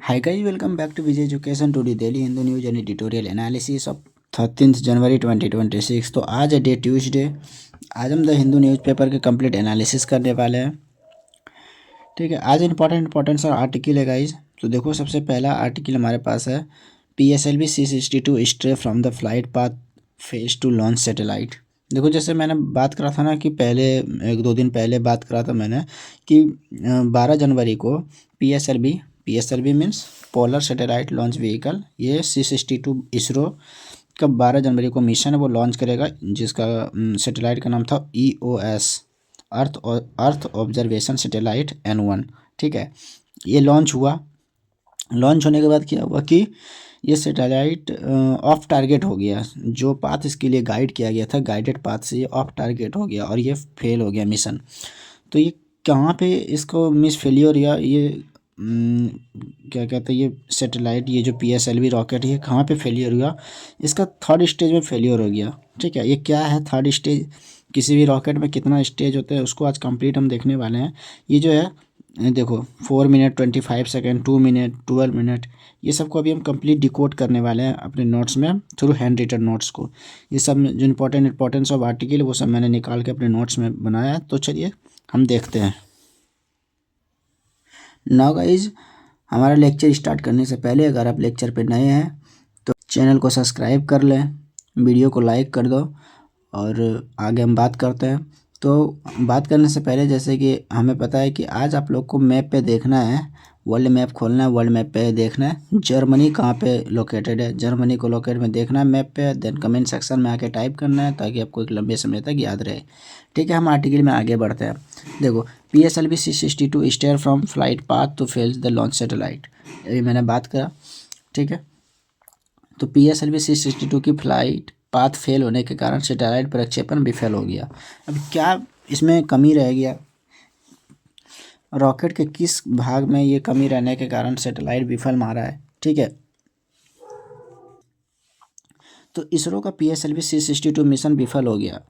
Hi guys, welcome back to Vijay Education Today Daily Hindu News and Editorial Analysis of 13th जनवरी 2026। तो आज है day Tuesday. आज हम the Hindu newspaper के complete analysis करने वाले हैं। ठीक है, आज इंपॉर्टेंट सा आर्टिकल है गाइज। तो देखो, सबसे पहला आर्टिकल हमारे पास है PSLV C62 stray from the flight path phase two launch satellite. देखो, जैसे मैंने बात करा था ना कि पहले 1-2 दिन पहले बात करा था मैंने कि 12 जनवरी को PSLV means polar satellite launch vehicle, ये C62 इसरो का 12 जनवरी को मिशन है वो लॉन्च करेगा, जिसका सैटेलाइट का नाम था EOS earth observation satellite N1। ठीक है, ये लॉन्च हुआ। लॉन्च होने के बाद क्या हुआ कि ये सैटेलाइट ऑफ टारगेट हो गया। जो पाथ इसके लिए गाइड किया गया था, गाइडेड पाथ से ये ऑफ टारगेट हो गया और ये फेल हो गया मिशन। तो ये कहाँ पे इसको मिस फेलियर या ये क्या कहते हैं, ये सैटेलाइट, ये जो PSLV रॉकेट है, ये कहाँ पे फेलियर हुआ? इसका थर्ड स्टेज में फेलियर हो गया। ठीक है, ये क्या है थर्ड स्टेज? किसी भी रॉकेट में कितना स्टेज होता है उसको आज कंप्लीट हम देखने वाले हैं। ये जो है देखो, 4 मिनट 25 सेकेंड, 2 मिनट, 12 मिनट, ये सबको अभी हम कंप्लीट डिकोड करने वाले हैं अपने नोट्स में थ्रू हैंड रिटन नोट्स को। ये सब जो इंपॉर्टेंस ऑफ आर्टिकल वो सब मैंने निकाल के अपने नोट्स में बनाया है। तो चलिए हम देखते हैं। नाउ गाइज, हमारा लेक्चर स्टार्ट करने से पहले अगर आप लेक्चर पे नए हैं तो चैनल को सब्सक्राइब कर लें, वीडियो को लाइक कर दो और आगे हम बात करते हैं। तो बात करने से पहले, जैसे कि हमें पता है कि आज आप लोग को मैप पे देखना है, वर्ल्ड मैप खोलना है, वर्ल्ड मैप पे देखना है जर्मनी कहाँ पे लोकेटेड है। जर्मनी को लोकेट में देखना है मैप पे, देन कमेंट सेक्शन में आके टाइप करना है ताकि आपको एक लंबे समय तक याद रहे। ठीक है, हम आर्टिकल में आगे बढ़ते हैं। देखो, PSLV C62 stray from flight path to fail the launch satellite, अभी मैंने बात करा। ठीक है, तो PSLV C62 की फ्लाइट पाथ फेल होने के कारण सैटेलाइट प्रक्षेपण विफल हो गया। अब क्या इसमें कमी रह गया? रॉकेट के किस भाग में ये कमी रहने के कारण सैटेलाइट विफल मारा है? ठीक है, तो इसरो का PSLV C62 मिशन विफल हो गया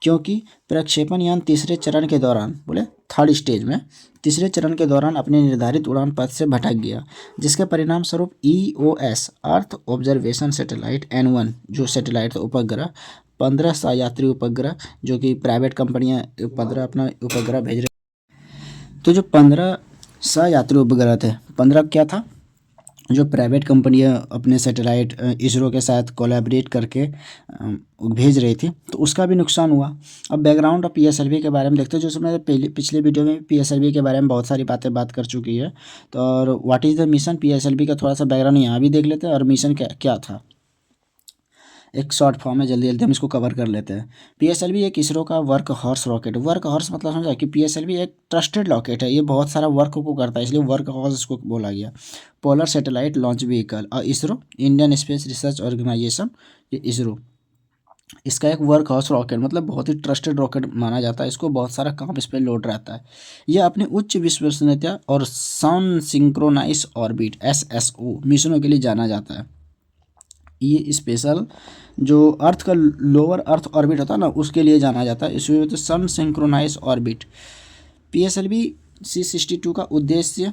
क्योंकि प्रक्षेपण यान तीसरे चरण के दौरान, बोले थर्ड स्टेज में, तीसरे चरण के दौरान अपने निर्धारित उड़ान पथ से भटक गया, जिसके परिणाम स्वरूप EOS earth observation satellite N1 जो सैटेलाइट था उपग्रह, 15 सयात्री उपग्रह, जो कि प्राइवेट कंपनियां 15 अपना उपग्रह भेज रही। तो जो 15 सयात्री उपग्रह थे, 15 क्या था, जो प्राइवेट कंपनियां अपने सैटेलाइट इसरो के साथ कोलैबोरेट करके भेज रही थी, तो उसका भी नुकसान हुआ। अब बैकग्राउंड ऑफ PSLV के बारे में देखते हैं, जो मैंने पिछले वीडियो में PSLV के बारे में बहुत सारी बात कर चुकी है। तो और what is the mission PSLV का थोड़ा सा बैकग्राउंड यहाँ भी देख लेते हैं और मिशन क्या क्या था, एक शॉर्ट फॉर्म है, जल्दी जल्दी हम इसको कवर कर लेते हैं। PSLV एक इसरो का work horse rocket. Work horse मतलब समझा कि PSLV एक ट्रस्टेड रॉकेट है, ये बहुत सारा वर्क को करता है, इसलिए वर्क हॉर्स इसको बोला गया। पोलर सैटेलाइट लॉन्च व्हीकल, और ISRO Indian Space Research Organisation, ये इसरो, इसका एक वर्क हाउस रॉकेट मतलब बहुत ही ट्रस्टेड रॉकेट माना जाता है। इसको बहुत सारा काम इस पर लोड रहता है। यह अपनी उच्च विश्वसनीयता और सन सिंक्रोनाइज ऑर्बिट SSO मिशनों के लिए जाना जाता है। ये स्पेशल जो अर्थ का लोअर अर्थ ऑर्बिट होता है ना, उसके लिए जाना जाता है। इसमें तो सन सिंक्रोनाइज ऑर्बिट। PSLV C62 का उद्देश्य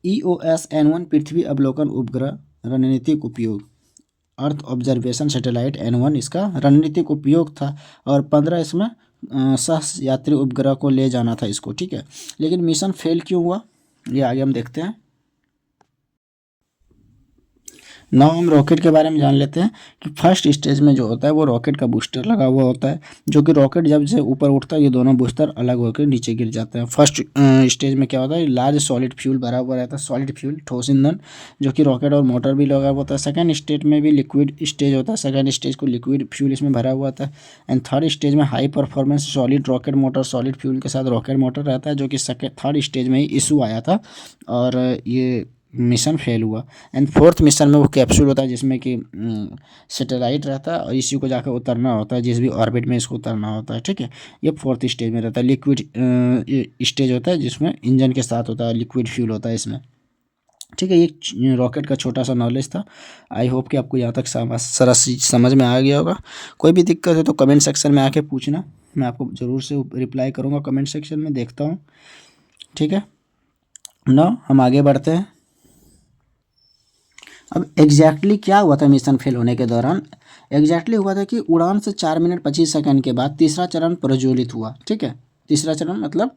EOS N1 पृथ्वी अवलोकन उपग्रह रणनीतिक उपयोग, अर्थ ऑब्जर्वेशन सैटेलाइट N1 इसका रणनीतिक उपयोग था, और 15 इसमें सह यात्री उपग्रह को ले जाना था इसको। ठीक है, लेकिन मिशन फेल क्यों हुआ ये आगे हम देखते हैं। नाउ हम रॉकेट के बारे में जान लेते हैं कि फर्स्ट स्टेज में जो होता है वो रॉकेट का बूस्टर लगा हुआ होता है, जो कि रॉकेट जब से ऊपर उठता है ये दोनों बूस्टर अलग होकर नीचे गिर जाते हैं। फर्स्ट स्टेज में क्या होता है, लार्ज सॉलिड फ्यूल भरा हुआ रहता है, सॉलिड फ्यूल ठोस ईंधन, जो कि रॉकेट और मोटर भी लगा हुआ होता है। सेकंड स्टेज में भी लिक्विड स्टेज होता है, सेकंड स्टेज को लिक्विड फ्यूल इसमें भरा हुआ होता है। एंड थर्ड स्टेज में high performance solid rocket motor, solid fuel के साथ रॉकेट मोटर रहता है, जो कि थर्ड स्टेज में ही इशू आया था और ये मिशन फेल हुआ। एंड फोर्थ मिशन में वो कैप्सूल होता है जिसमें कि सैटेलाइट रहता है और इसी को जाकर उतरना होता है, जिस भी ऑर्बिट में इसको उतरना होता है। ठीक है, ये फोर्थ स्टेज में रहता है। लिक्विड स्टेज होता है जिसमें इंजन के साथ होता है, लिक्विड फ्यूल होता है इसमें। ठीक है, ये रॉकेट का छोटा सा नॉलेज था। आई होप कि आपको यहाँ तक सारा चीज समझ में आ गया होगा। कोई भी दिक्कत है तो कमेंट सेक्शन में आके पूछना, मैं आपको ज़रूर से रिप्लाई करूँगा कमेंट सेक्शन में, देखता हूँ। ठीक है, नो हम आगे बढ़ते हैं। अब एग्जैक्टली क्या हुआ था मिशन फेल होने के दौरान? एग्जैक्टली हुआ था कि उड़ान से 4 मिनट 25 सेकंड के बाद तीसरा चरण प्रज्वलित हुआ। ठीक है, तीसरा चरण मतलब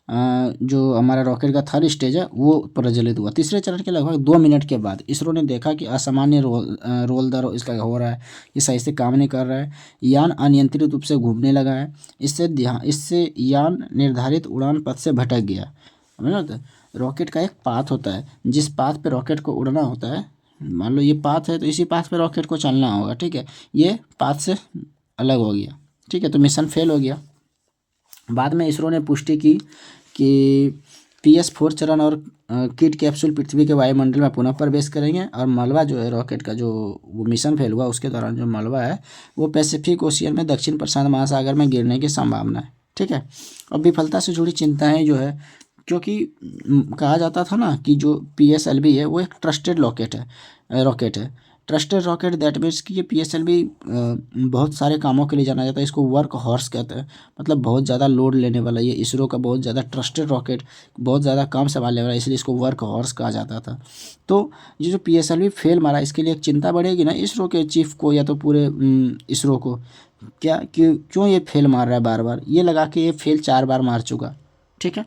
जो हमारा रॉकेट का थर्ड स्टेज है वो प्रज्वलित हुआ। तीसरे चरण के लगभग 2 मिनट के बाद इसरो ने देखा कि असामान्य रोल दर इसका हो रहा है, ये सही से काम नहीं कर रहा है, यान अनियंत्रित रूप से घूमने लगा है। इससे यान निर्धारित उड़ान पथ से भटक गया। समझ रहे हो? रॉकेट का एक पाथ होता है, जिस पाथ पे रॉकेट को उड़ना होता है, मान लो ये पाथ है तो इसी पाथ पे रॉकेट को चलना होगा। ठीक है, ये पाथ से अलग हो गया। ठीक है, तो मिशन फेल हो गया। बाद में इसरो ने पुष्टि की कि PS4 चरण और किट कैप्सूल पृथ्वी के वायुमंडल में पुनः प्रवेश करेंगे, और मलबा जो है रॉकेट का, जो वो मिशन फेल हुआ उसके दौरान जो मलबा है वो पैसिफिक ओशियन में दक्षिण प्रशांत महासागर में गिरने की संभावना है। ठीक है, और विफलता से जुड़ी चिंताएं जो है, क्योंकि कहा जाता था ना कि जो PSLV है वो एक ट्रस्टेड रॉकेट है। ट्रस्टेड रॉकेट दैट मीन्स कि ये PSLV बहुत सारे कामों के लिए जाना जाता है। इसको वर्क हॉर्स कहते हैं, मतलब बहुत ज़्यादा लोड लेने वाला, ये इसरो का बहुत ज़्यादा ट्रस्टेड रॉकेट, बहुत ज़्यादा काम संभालने वाला, इसलिए इसको वर्क हॉर्स कहा जाता था। तो ये जो PSLV फेल मारा, इसके लिए एक चिंता बढ़ेगी ना इसरो के चीफ को या तो पूरे इसरो को, क्या क्यों ये फेल मार रहा है बार बार? ये लगा कि ये फेल 4 बार मार चुका। ठीक है,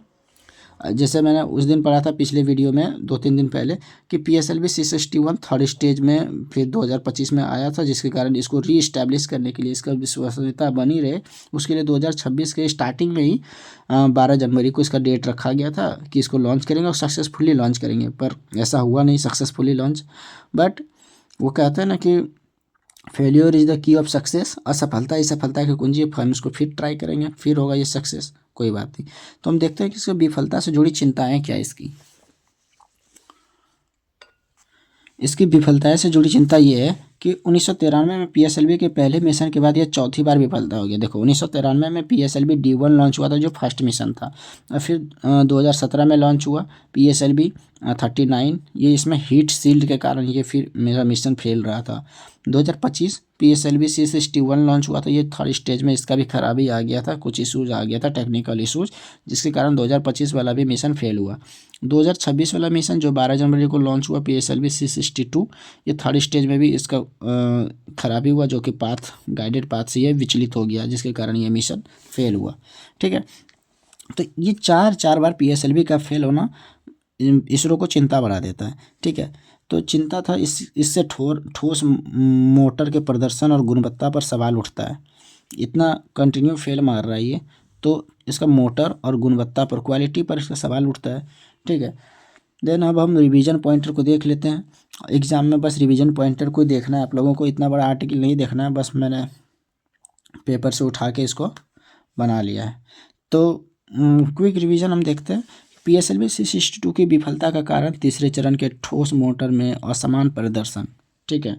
जैसे मैंने उस दिन पढ़ा था पिछले वीडियो में 2-3 दिन पहले कि PSLV 661 थर्ड स्टेज में फिर 2025 में आया था, जिसके कारण इसको री इस्टेब्लिश करने के लिए, इसका विश्वसनीयता बनी रहे, उसके लिए 2026 के स्टार्टिंग में ही 12 जनवरी को इसका डेट रखा गया था कि इसको लॉन्च करेंगे और सक्सेसफुली लॉन्च करेंगे। पर ऐसा हुआ नहीं सक्सेसफुली लॉन्च। बट वो कहते हैं ना कि failure is the key of success, असफलता ही सफलता की कुंजी है। हम इसको फिर ट्राई करेंगे, फिर होगा ये सक्सेस, कोई बात नहीं। तो हम देखते हैं कि इसको विफलता से जुड़ी चिंताएं क्या है इसकी। इसकी विफलता से जुड़ी चिंता ये है कि 1993 में PSLV के पहले मिशन के बाद यह चौथी बार विफलता हो गया। देखो 1993 में PSLV D1 लॉन्च हुआ था, जो फर्स्ट मिशन था, और फिर 2017 में लॉन्च हुआ PSLV 39। ये इसमें हीट शील्ड के कारण ये फिर मेरा मिशन फेल रहा था। 2025 PSLV C61 लॉन्च हुआ था, ये थर्ड स्टेज में इसका भी खराबी आ गया था, कुछ इशूज़ आ गया था, टेक्निकल इशूज़, जिसके कारण 2025 वाला भी मिशन फेल हुआ। 2026 वाला मिशन जो 12 जनवरी को लॉन्च हुआ PSLV C62, ये थर्ड स्टेज में भी इसका खराबी हुआ, जो कि गाइडेड पाथ से ये विचलित हो गया, जिसके कारण ये मिशन फेल हुआ। ठीक है, तो ये चार बार PSLV का फेल होना इसरो को चिंता बढ़ा देता है। ठीक है, तो चिंता था इससे ठोस मोटर के प्रदर्शन और गुणवत्ता पर सवाल उठता है। इतना कंटिन्यू फेल मार रहा है ये, तो इसका मोटर और गुणवत्ता पर, क्वालिटी पर इसका सवाल उठता है। ठीक है, देन अब हम रिवीजन पॉइंटर को देख लेते हैं। एग्जाम में बस रिवीजन पॉइंटर को देखना है आप लोगों को, इतना बड़ा आर्टिकल नहीं देखना है, बस मैंने पेपर से उठा के इसको बना लिया है। तो क्विक रिवीजन हम देखते हैं। PSLV C62 की विफलता का कारण तीसरे चरण के ठोस मोटर में असमान प्रदर्शन। ठीक है,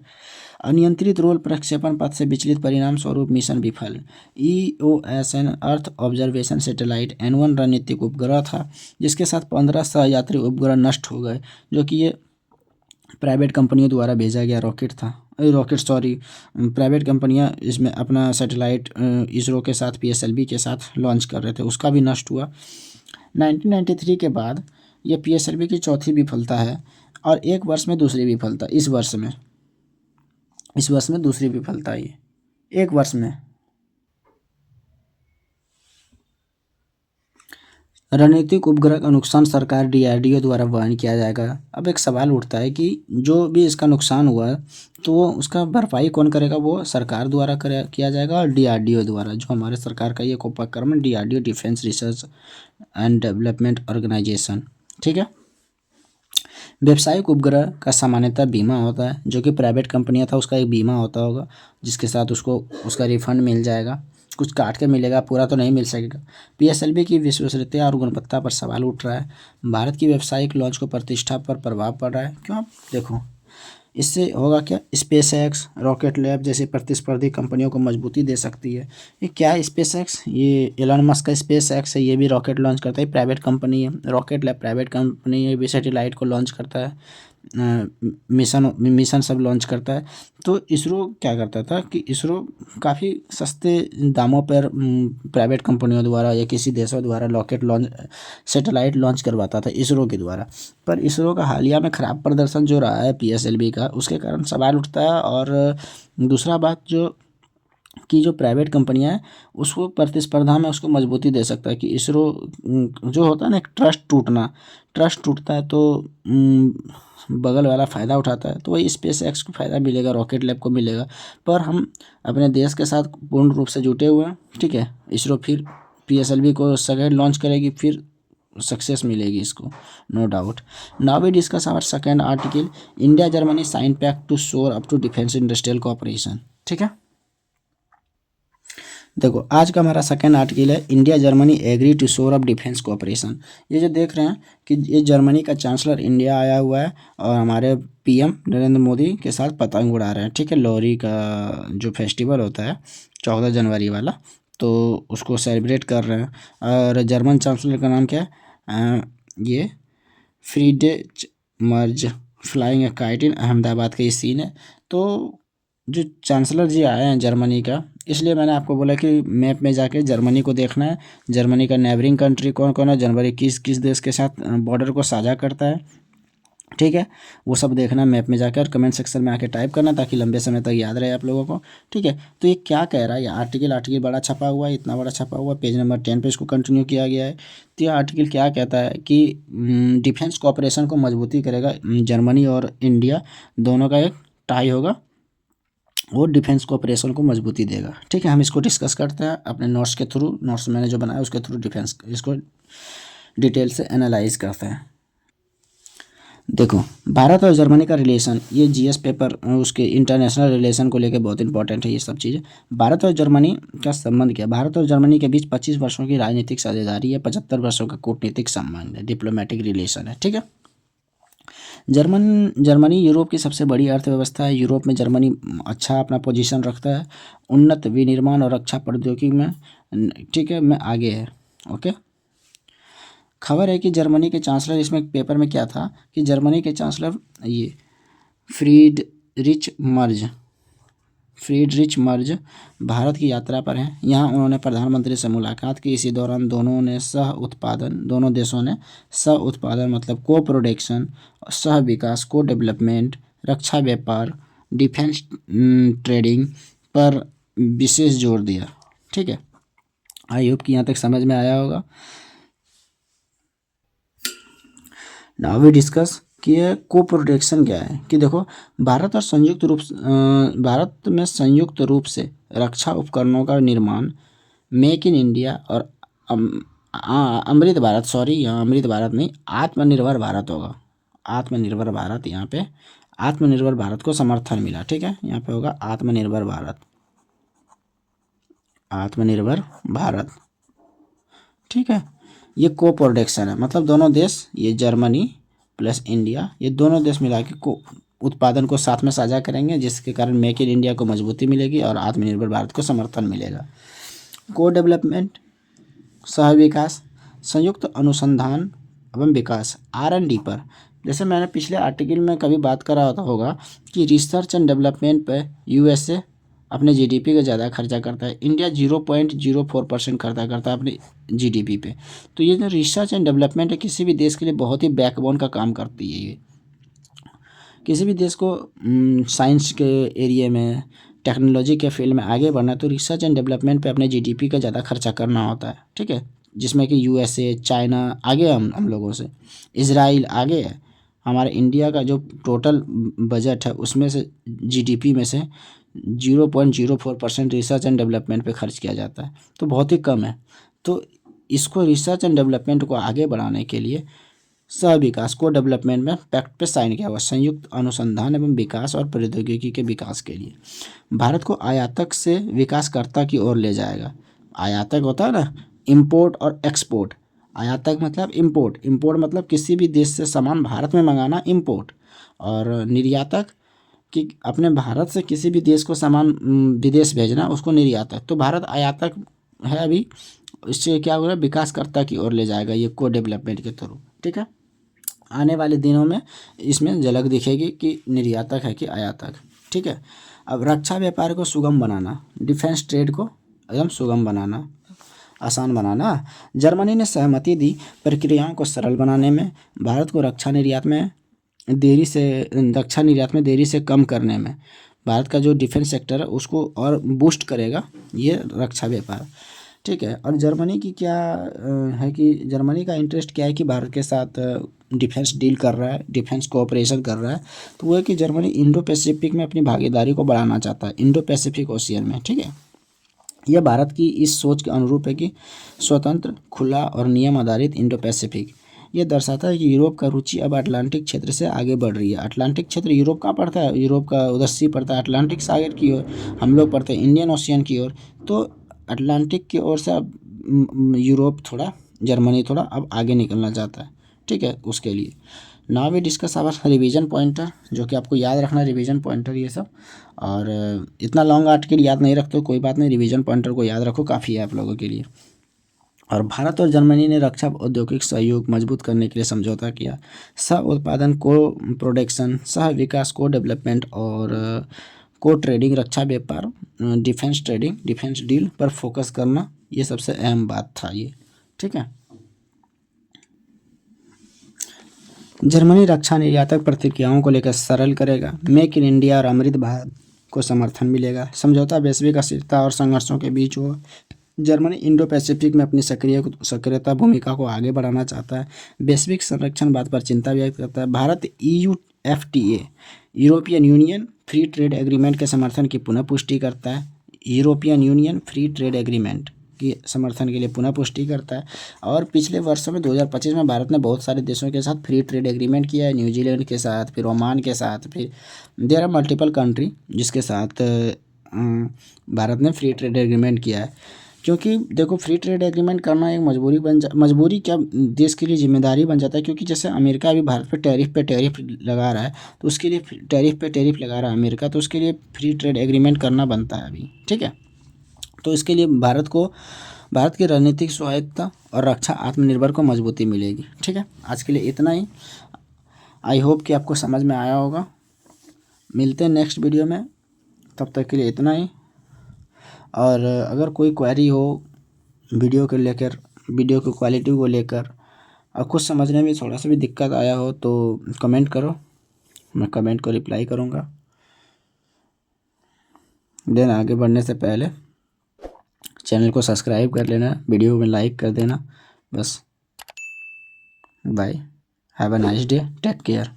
अनियंत्रित रोल प्रक्षेपण पथ से विचलित, परिणाम स्वरूप मिशन विफल। EOSN earth observation satellite N1 रणनीतिक उपग्रह था, जिसके साथ 15 सहयात्री उपग्रह नष्ट हो गए, जो कि ये प्राइवेट कंपनियों द्वारा भेजा गया प्राइवेट कंपनियां इसमें अपना सैटेलाइट इसरो के साथ PSLV के साथ लॉन्च कर रहे थे, उसका भी नष्ट हुआ। 1993 के बाद ये PSLV की चौथी विफलता है, और एक वर्ष में दूसरी विफलता, इस वर्ष में दूसरी विफलता है ये, एक वर्ष में। रणनीतिक उपग्रह का नुकसान सरकार DRDO द्वारा वहन किया जाएगा। अब एक सवाल उठता है कि जो भी इसका नुकसान हुआ है तो वो उसका भरपाई कौन करेगा? वो सरकार द्वारा किया जाएगा और DRDO द्वारा, जो हमारे सरकार का ये उपक्रम है, DRDO Defence Research and Development Organisation. ठीक है, व्यावसायिक उपग्रह का सामान्यतः बीमा होता है, जो कि प्राइवेट कंपनियां था उसका एक बीमा होता होगा, जिसके साथ उसको उसका रिफंड मिल जाएगा, कुछ काट के मिलेगा, पूरा तो नहीं मिल सकेगा। PSLV की विश्वसनीयता और गुणवत्ता पर सवाल उठ रहा है। भारत की व्यावसायिक लॉन्च को प्रतिष्ठा पर प्रभाव पड़ रहा है। क्यों? देखो इससे होगा क्या, SpaceX, रॉकेट लैब जैसी प्रतिस्पर्धी कंपनियों को मजबूती दे सकती है। ये क्या है SpaceX? ये एलन मस्क का SpaceX है, ये भी रॉकेट लॉन्च करता है, प्राइवेट कंपनी है। रॉकेट लैब प्राइवेट कंपनी है, भी सैटेलाइट को लॉन्च करता है। मिशन मिशन सब लॉन्च करता है। तो इसरो क्या करता था कि इसरो काफ़ी सस्ते दामों पर प्राइवेट कंपनियों द्वारा या किसी देशों द्वारा रॉकेट लॉन्च सैटेलाइट लॉन्च करवाता था इसरो के द्वारा। पर इसरो का हालिया में ख़राब प्रदर्शन जो रहा है पीएसएलवी का, उसके कारण सवाल उठता है। और दूसरा बात जो प्राइवेट कंपनियां हैं उसको प्रतिस्पर्धा में उसको मजबूती दे सकता है कि इसरो जो होता है ना, एक ट्रस्ट टूटता है तो बगल वाला फ़ायदा उठाता है। तो वही स्पेस एक्स को फ़ायदा मिलेगा, रॉकेट लैब को मिलेगा। पर हम अपने देश के साथ पूर्ण रूप से जुटे हुए हैं, ठीक है। इसरो फिर पीएसएलवी को सेकेंड लॉन्च करेगी, फिर सक्सेस मिलेगी इसको, no doubt. Now we discuss our second article, India Germany sign pact to shore up to defence industrial cooperation, ठीक है। देखो आज का हमारा सेकेंड आर्टिकल है, India Germany agree to shore up defence cooperation. ये जो देख रहे हैं कि ये जर्मनी का चांसलर इंडिया आया हुआ है और हमारे पीएम नरेंद्र मोदी के साथ पतंग उड़ा रहे हैं, ठीक है। लोहड़ी का जो फेस्टिवल होता है 14 जनवरी वाला, तो उसको सेलिब्रेट कर रहे हैं। और जर्मन चांसलर का नाम क्या है? ये फ्रीडे मर्ज फ्लाइंग ए काइट इन अहमदाबाद का ये सीन है। तो जो चांसलर जी आए हैं जर्मनी का, इसलिए मैंने आपको बोला कि मैप में जाके जर्मनी को देखना है। जर्मनी का नेबरिंग कंट्री कौन कौन है, जर्मनी किस किस देश के साथ बॉर्डर को साझा करता है, ठीक है। वो सब देखना मैप में जाकर, कमेंट सेक्शन में आके टाइप करना ताकि लंबे समय तक याद रहे आप लोगों को, ठीक है। तो ये क्या कह रहा है, ये आर्टिकल बड़ा छपा हुआ है, इतना बड़ा छपा हुआ है, पेज नंबर 10 पे इसको कंटिन्यू किया गया है। तो ये आर्टिकल क्या कहता है कि डिफेंस कोऑपरेशन को मजबूती करेगा, जर्मनी और इंडिया दोनों का एक टाई होगा और डिफेंस कोऑपरेशन को मजबूती देगा, ठीक है। हम इसको डिस्कस करते हैं अपने नोट्स के थ्रू, नोट्स मैंने जो बनाया उसके थ्रू डिफेंस इसको डिटेल से एनालाइज करते हैं। देखो भारत और जर्मनी का रिलेशन, ये जीएस पेपर उसके इंटरनेशनल रिलेशन को लेकर बहुत इंपॉर्टेंट है ये सब चीज़ें। भारत और जर्मनी का संबंध क्या, भारत और जर्मनी के बीच 25 वर्षों की राजनीतिक साझेदारी है, 75 वर्षों का कूटनीतिक संबंध है, डिप्लोमेटिक रिलेशन है, ठीक है। जर्मनी यूरोप की सबसे बड़ी अर्थव्यवस्था है। यूरोप में जर्मनी अच्छा अपना पोजीशन रखता है, उन्नत विनिर्माण और रक्षा प्रौद्योगिकी में, ठीक है, में आगे है, ओके। खबर है कि जर्मनी के चांसलर, इसमें पेपर में क्या था कि जर्मनी के चांसलर ये फ्रीडरिच मर्ज भारत की यात्रा पर हैं। यहाँ उन्होंने प्रधानमंत्री से मुलाकात की। इसी दौरान दोनों देशों ने सह उत्पादन मतलब को प्रोडक्शन, सह विकास को डेवलपमेंट, रक्षा व्यापार, डिफेंस ट्रेडिंग पर विशेष जोर दिया, ठीक है। आई होप कि यहाँ तक समझ में आया होगा। नाउ वी डिस्कस कि ये को प्रोडक्शन क्या है। कि देखो भारत में संयुक्त रूप से रक्षा उपकरणों का निर्माण, मेक इन इंडिया और अमृत भारत, सॉरी यहाँ अमृत भारत नहीं, आत्मनिर्भर भारत होगा। आत्मनिर्भर भारत, यहाँ पे आत्मनिर्भर भारत को समर्थन मिला, ठीक है। यहाँ पे होगा आत्मनिर्भर भारत, ठीक है। ये को प्रोडक्शन है, मतलब दोनों देश, ये जर्मनी प्लस इंडिया, ये दोनों देश मिला के को उत्पादन को साथ में साझा करेंगे, जिसके कारण मेक इन इंडिया को मजबूती मिलेगी और आत्मनिर्भर भारत को समर्थन मिलेगा। को डेवलपमेंट, सह विकास, संयुक्त अनुसंधान एवं विकास, R&D पर। जैसे मैंने पिछले आर्टिकल में कभी बात करा होगा कि रिसर्च एंड डेवलपमेंट पे यूएसए अपने जीडीपी का ज़्यादा खर्चा करता है, इंडिया 0.04% खर्चा करता है अपने जीडीपी पे। तो ये जो रिसर्च एंड डेवलपमेंट है किसी भी देश के लिए बहुत ही बैकबोन का काम करती है। ये किसी भी देश को साइंस के एरिया में, टेक्नोलॉजी के फील्ड में आगे बढ़ना है तो रिसर्च एंड डेवलपमेंट पे अपने जीडीपी का ज़्यादा खर्चा करना होता है, ठीक है। जिसमें कि यूएसए, चाइना आगे, हम लोगों से इजराइल आगे है। हमारे इंडिया का जो टोटल बजट है उसमें से जीडीपी में से 0.04% रिसर्च एंड डेवलपमेंट पे खर्च किया जाता है, तो बहुत ही कम है। तो इसको रिसर्च एंड डेवलपमेंट को आगे बढ़ाने के लिए सह विकास को डेवलपमेंट में पैक्ट पे साइन किया हुआ, संयुक्त अनुसंधान एवं विकास और प्रौद्योगिकी के विकास के लिए भारत को आयातक से विकासकर्ता की ओर ले जाएगा। आयातक होता है ना, इंपोर्ट और एक्सपोर्ट। आयातक मतलब इंपोर्ट मतलब किसी भी देश से सामान भारत में मंगाना इंपोर्ट, और निर्यातक कि अपने भारत से किसी भी देश को सामान विदेश भेजना, उसको निर्यातक। तो भारत आयातक है अभी, इससे क्या हो रहा है, विकासकर्ता की ओर ले जाएगा ये को डेवलपमेंट के थ्रू, ठीक है। आने वाले दिनों में इसमें झलक दिखेगी कि निर्यातक है कि आयातक। ठीक है। अब रक्षा व्यापार को सुगम बनाना, डिफेंस ट्रेड को एकदम सुगम बनाना, आसान बनाना। जर्मनी ने सहमति दी प्रक्रियाओं को सरल बनाने में, भारत को रक्षा निर्यात में देरी से कम करने में। भारत का जो डिफेंस सेक्टर है उसको और बूस्ट करेगा ये रक्षा व्यापार। ठीक है। और जर्मनी की क्या है कि जर्मनी का इंटरेस्ट क्या है कि भारत के साथ डिफेंस डील कर रहा है, डिफेंस कोऑपरेशन कर रहा है। तो वो है कि जर्मनी इंडो पैसिफिक में अपनी भागीदारी को बढ़ाना चाहता है, इंडो पैसिफिक ओशियन में। ठीक है। यह भारत की इस सोच के अनुरूप है कि स्वतंत्र, खुला और नियम आधारित इंडो पैसिफिक। ये दर्शाता है कि यूरोप का रुचि अब अटलांटिक क्षेत्र से आगे बढ़ रही है। अटलांटिक क्षेत्र यूरोप कहाँ पड़ता है? यूरोप का उधर सी पड़ता है अटलांटिक सागर की ओर, हम लोग पढ़ते हैं इंडियन ओशियन की ओर। तो अटलांटिक की ओर से अब यूरोप थोड़ा, जर्मनी थोड़ा अब आगे निकलना चाहता है। ठीक है। उसके लिए now we discuss our revision pointer, जो कि आपको याद रखना रिवीजन पॉइंटर ये सब। और इतना लॉन्ग आर्टिकल याद नहीं रखते हो कोई बात नहीं, रिवीजन पॉइंटर को याद रखो, काफ़ी है आप लोगों के लिए। और भारत और जर्मनी ने रक्षा औद्योगिक सहयोग मजबूत करने के लिए समझौता किया। सह उत्पादन, को प्रोडक्शन, सह विकास, को डेवलपमेंट और को ट्रेडिंग, रक्षा व्यापार, डिफेंस ट्रेडिंग, डिफेंस डील पर फोकस करना, ये सबसे अहम बात था ये। ठीक है। जर्मनी रक्षा निर्यातक प्रक्रियाओं को लेकर सरल करेगा। मेक इन इंडिया और अमृत भारत को समर्थन मिलेगा। समझौता वैश्विक अस्थिरता और संघर्षों के बीच हो। जर्मनी इंडो पैसिफिक में अपनी सक्रियता भूमिका को आगे बढ़ाना चाहता है। वैश्विक संरक्षण बात पर चिंता व्यक्त करता है। Bharat EU FTA, European union free trade agreement के समर्थन की पुनः पुष्टि करता है। European union free trade agreement की समर्थन के लिए पुनः पुष्टि करता है। और पिछले वर्षों में 2025 में भारत ने बहुत सारे देशों के साथ फ्री ट्रेड एग्रीमेंट किया है, न्यूजीलैंड के साथ, फिर ओमान के साथ, फिर देयर आर मल्टीपल कंट्री जिसके साथ भारत ने फ्री ट्रेड एग्रीमेंट किया है। क्योंकि देखो फ्री ट्रेड एग्रीमेंट करना एक मजबूरी क्या, देश के लिए जिम्मेदारी बन जाता है। क्योंकि जैसे अमेरिका अभी भारत पे टैरिफ लगा रहा है, तो उसके लिए टैरिफ लगा रहा है अमेरिका, तो उसके लिए फ्री ट्रेड एग्रीमेंट करना बनता है अभी। ठीक है। तो इसके लिए भारत की रणनीतिक स्वायत्तता और रक्षा आत्मनिर्भर को मजबूती मिलेगी। ठीक है। आज के लिए इतना ही। आई होप कि आपको समझ में आया होगा। मिलते हैं नेक्स्ट वीडियो में, तब तक के लिए इतना ही। और अगर कोई क्वेरी हो वीडियो को लेकर, वीडियो की क्वालिटी को लेकर, और कुछ समझने में थोड़ा सा भी दिक्कत आया हो तो कमेंट करो, मैं कमेंट को रिप्लाई करूँगा। देन आगे बढ़ने से पहले चैनल को सब्सक्राइब कर लेना, वीडियो में लाइक कर देना। बस bye, have a nice day, take care.